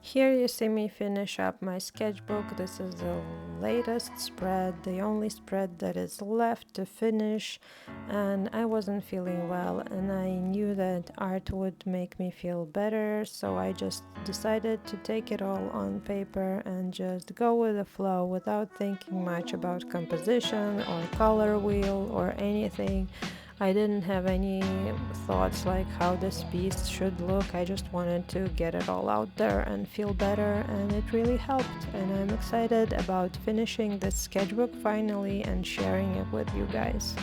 Here you see me finish up my sketchbook. This is the latest spread, the only spread that is left to finish, and I wasn't feeling well and I knew that art would make me feel better, so I just decided to take it all on paper and just go with the flow without thinking much about composition or color wheel or anything. I didn't have any thoughts like how this piece should look. I just wanted to get it all out there and feel better, and it really helped. And I'm excited about finishing this sketchbook finally and sharing it with you guys.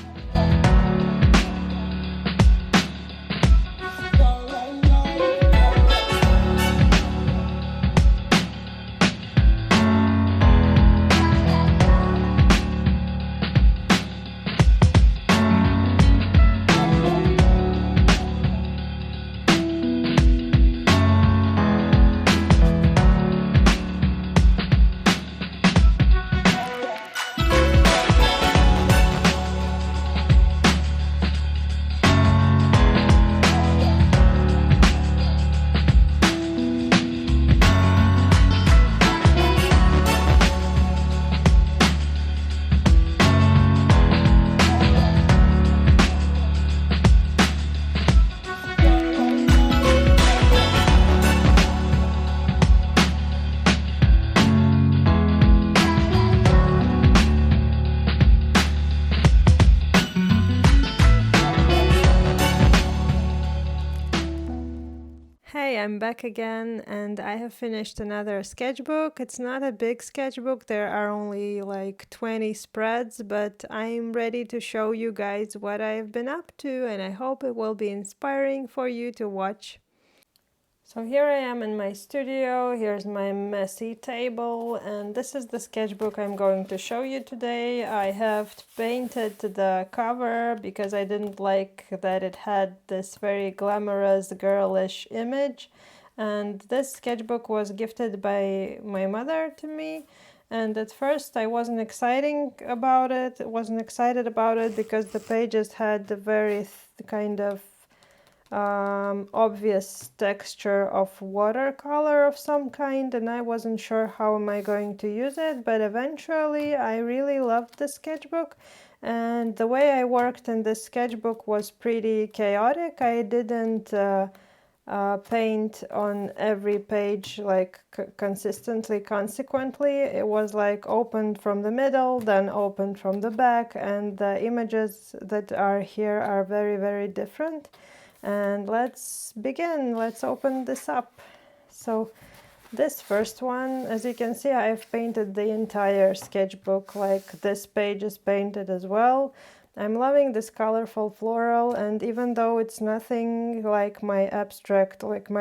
Hey, I'm back again and I have finished another sketchbook. It's not a big sketchbook, there are only like 20 spreads, but I'm ready to show you guys what I've been up to and I hope it will be inspiring for you to watch. So here I am in my studio, here's my messy table, and this is the sketchbook I'm going to show you today. I have painted the cover because I didn't like that it had this very glamorous girlish image, and this sketchbook was gifted by my mother to me. And at first I wasn't excited about it because the pages had the very kind of obvious texture of watercolor of some kind, and I wasn't sure how am I going to use it, but eventually I really loved the sketchbook. And the way I worked in this sketchbook was pretty chaotic. I didn't paint on every page like consistently, consequently. It was like opened from the middle, then opened from the back, and the images that are here are very, very different. And let's begin. Let's open this up. So this first one, as you can see, I've painted the entire sketchbook, like this page is painted as well. I'm loving this colorful floral, and even though it's nothing like my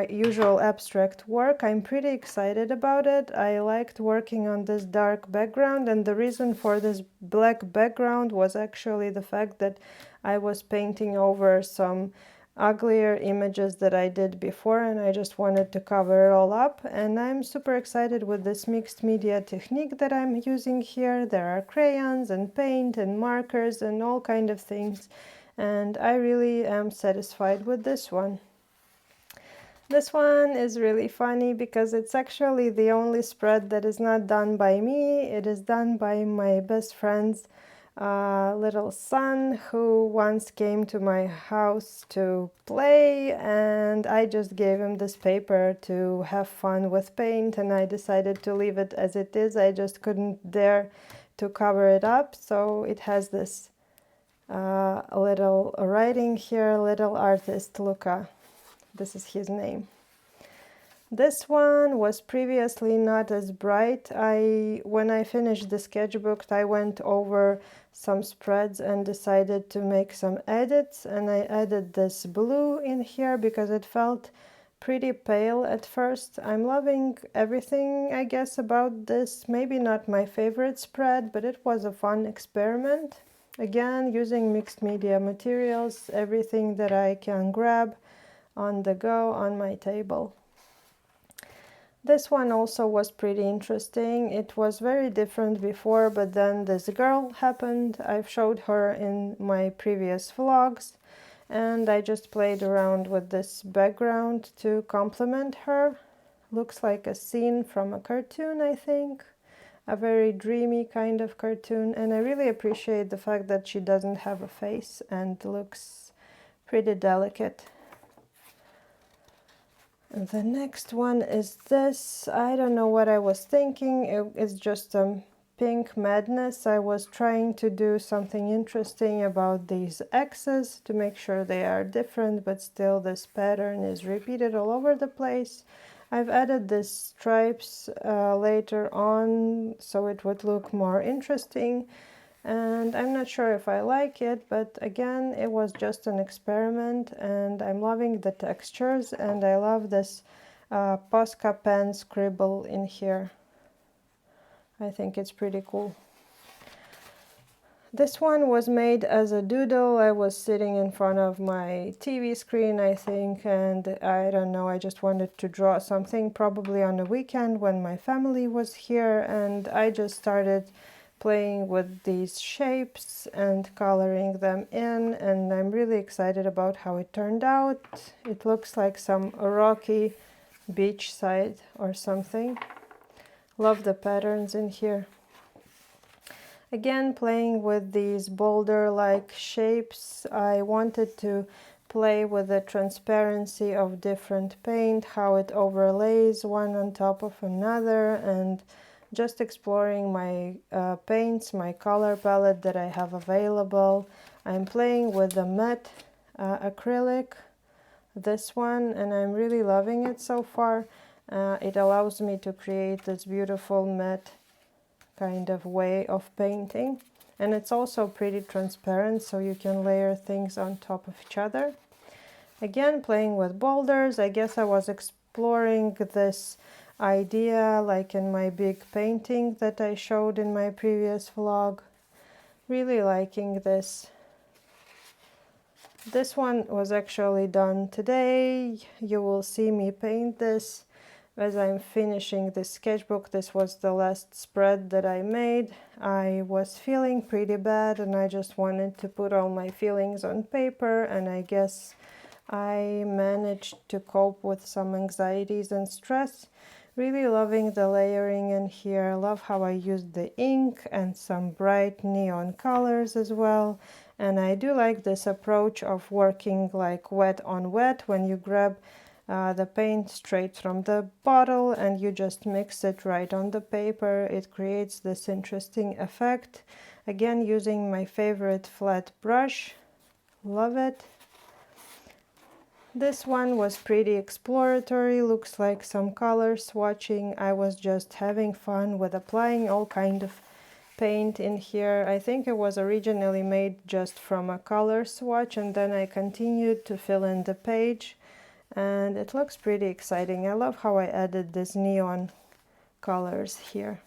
usual abstract work, I'm pretty excited about it. I liked working on this dark background, and the reason for this black background was actually the fact that I was painting over some uglier images that I did before, and I just wanted to cover it all up. And I'm super excited with this mixed media technique that I'm using here. There are crayons and paint and markers and all kind of things, and I really am satisfied with this one. This one is really funny because it's actually the only spread that is not done by me. It is done by my best friend's little son, who once came to my house to play, and I just gave him this paper to have fun with paint, and I decided to leave it as it is. I just couldn't dare to cover it up, so it has this little writing here, little artist Luca. This is his name. This one was previously not as bright. When I finished the sketchbook, I went over some spreads and decided to make some edits, and I added this blue in here because it felt pretty pale at first. I'm loving everything, I guess, about this. Maybe not my favorite spread, but it was a fun experiment. Again, using mixed media materials, everything that I can grab on the go on my table. This one also was pretty interesting. It was very different before, but then this girl happened. I've showed her in my previous vlogs, and I just played around with this background to complement her. Looks like a scene from a cartoon, I think. A very dreamy kind of cartoon, and I really appreciate the fact that she doesn't have a face and looks pretty delicate. And the next one is this. I don't know what I was thinking. It's just pink madness. I was trying to do something interesting about these X's to make sure they are different, but still this pattern is repeated all over the place. I've added these stripes later on so it would look more interesting, and I'm not sure if I like it, but again, it was just an experiment, and I'm loving the textures, and I love this Posca pen scribble in here. I think it's pretty cool. This one was made as a doodle. I was sitting in front of my TV screen, I think, and I don't know, I just wanted to draw something probably on the weekend when my family was here, and I just started playing with these shapes and coloring them in, and I'm really excited about how it turned out. It looks like some rocky beach side or something. Love the patterns in here. Again, playing with these boulder-like shapes, I wanted to play with the transparency of different paint, how it overlays one on top of another, and just exploring my paints, my color palette that I have available. I'm playing with the matte acrylic, this one, and I'm really loving it so far. It allows me to create this beautiful matte kind of way of painting, and it's also pretty transparent, so you can layer things on top of each other. Again, playing with boulders. I guess I was exploring this idea like in my big painting that I showed in my previous vlog. Really liking this. This one was actually done today. You will see me paint this as I'm finishing the sketchbook. This was the last spread that I made. I was feeling pretty bad, and I just wanted to put all my feelings on paper, and I guess I managed to cope with some anxieties and stress. Really loving the layering in here. I love how I used the ink and some bright neon colors as well. And I do like this approach of working like wet on wet, when you grab the paint straight from the bottle and you just mix it right on the paper. It creates this interesting effect. Again, using my favorite flat brush. Love it. This one was pretty exploratory, looks like some color swatching. I was just having fun with applying all kind of paint in here. I think it was originally made just from a color swatch, and then I continued to fill in the page, and it looks pretty exciting. I love how I added these neon colors here.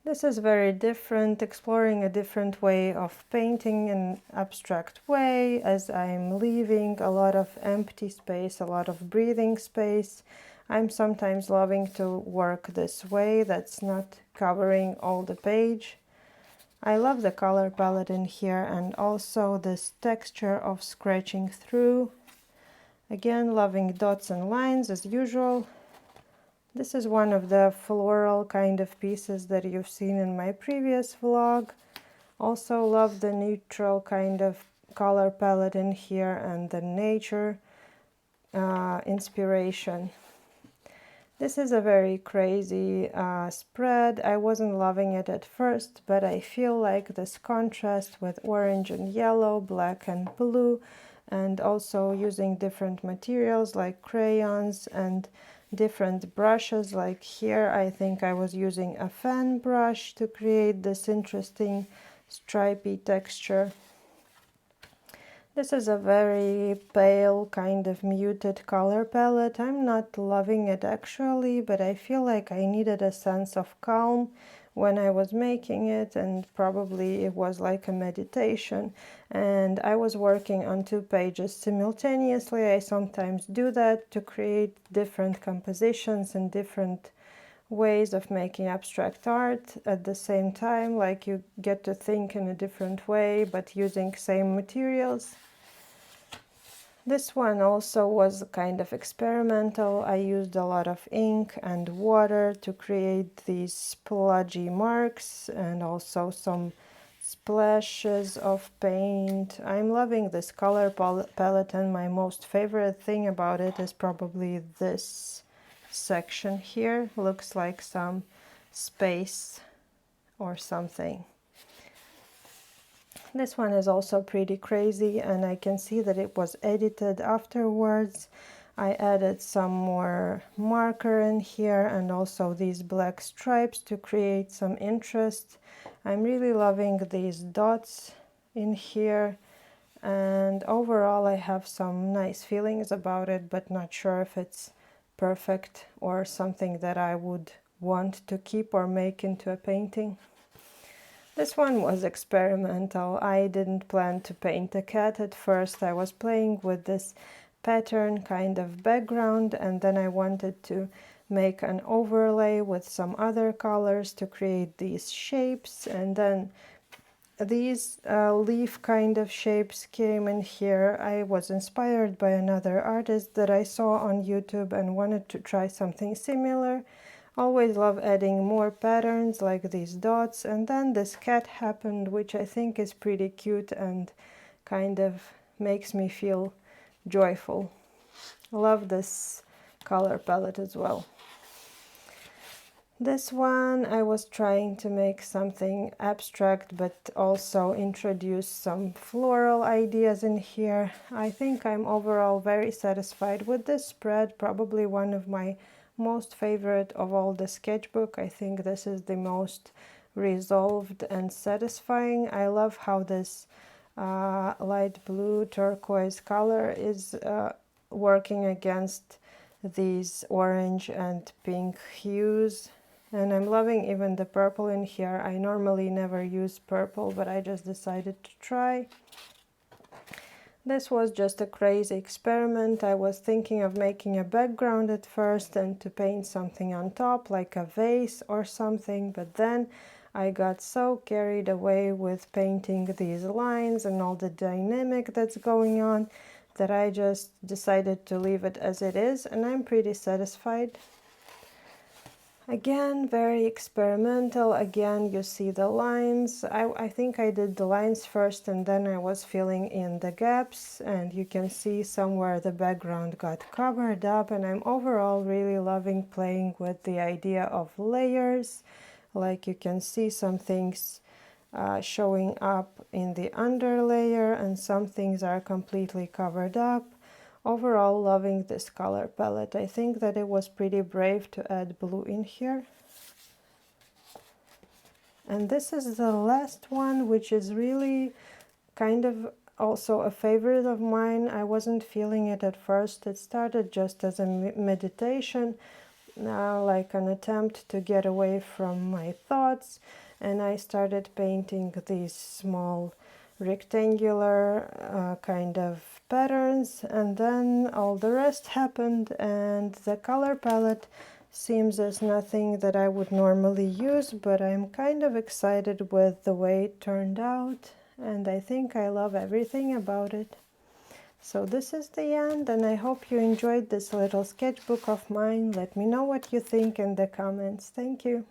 This is very different, exploring a different way of painting in an abstract way, as I'm leaving a lot of empty space, a lot of breathing space. I'm sometimes loving to work this way, that's not covering all the page. I love the color palette in here, and also this texture of scratching through. Again, loving dots and lines as usual. This is one of the floral kind of pieces that you've seen in my previous vlog. Also love the neutral kind of color palette in here and the nature inspiration. This is a very crazy spread. I wasn't loving it at first, but I feel like this contrast with orange and yellow, black and blue, and also using different materials like crayons and different brushes. Like here, I think I was using a fan brush to create this interesting stripy texture. This is a very pale, kind of muted color palette. I'm not loving it actually, but I feel like I needed a sense of calm when I was making it, and probably it was like a meditation. And I was working on 2 pages simultaneously. I sometimes do that to create different compositions and different ways of making abstract art at the same time, like you get to think in a different way but using same materials. This one also was kind of experimental. I used a lot of ink and water to create these splodgy marks and also some splashes of paint. I'm loving this color palette, and my most favorite thing about it is probably this section here. Looks like some space or something. This one is also pretty crazy, and I can see that it was edited afterwards. I added some more marker in here and also these black stripes to create some interest. I'm really loving these dots in here, and overall I have some nice feelings about it, but not sure if it's perfect or something that I would want to keep or make into a painting. This one was experimental. I didn't plan to paint a cat at first. I was playing with this pattern kind of background, and then I wanted to make an overlay with some other colors to create these shapes, and then these leaf kind of shapes came in here. I was inspired by another artist that I saw on YouTube and wanted to try something similar. Always love adding more patterns like these dots, and then this cat happened, which I think is pretty cute and kind of makes me feel joyful. Love this color palette as well. This one I was trying to make something abstract but also introduce some floral ideas in here. I think I'm overall very satisfied with this spread, probably one of my most favorite of all the sketchbook. I think this is the most resolved and satisfying. I love how this light blue turquoise color is working against these orange and pink hues, and I'm loving even the purple in here. I normally never use purple, but I just decided to try. This was just a crazy experiment. I was thinking of making a background at first and to paint something on top, like a vase or something, but then I got so carried away with painting these lines and all the dynamic that's going on that I just decided to leave it as it is, and I'm pretty satisfied. Again, very experimental. Again, you see the lines. I think I did the lines first and then I was filling in the gaps, and you can see somewhere the background got covered up, and I'm overall really loving playing with the idea of layers. Like you can see some things showing up in the under layer and some things are completely covered up. Overall, loving this color palette. I think that it was pretty brave to add blue in here. And this is the last one, which is really kind of also a favorite of mine. I wasn't feeling it at first. It started just as a meditation, like an attempt to get away from my thoughts. And I started painting these small rectangular kind of patterns, and then all the rest happened, and the color palette seems as nothing that I would normally use, but I'm kind of excited with the way it turned out, and I think I love everything about it. So this is the end, and I hope you enjoyed this little sketchbook of mine. Let me know what you think in the comments. Thank you.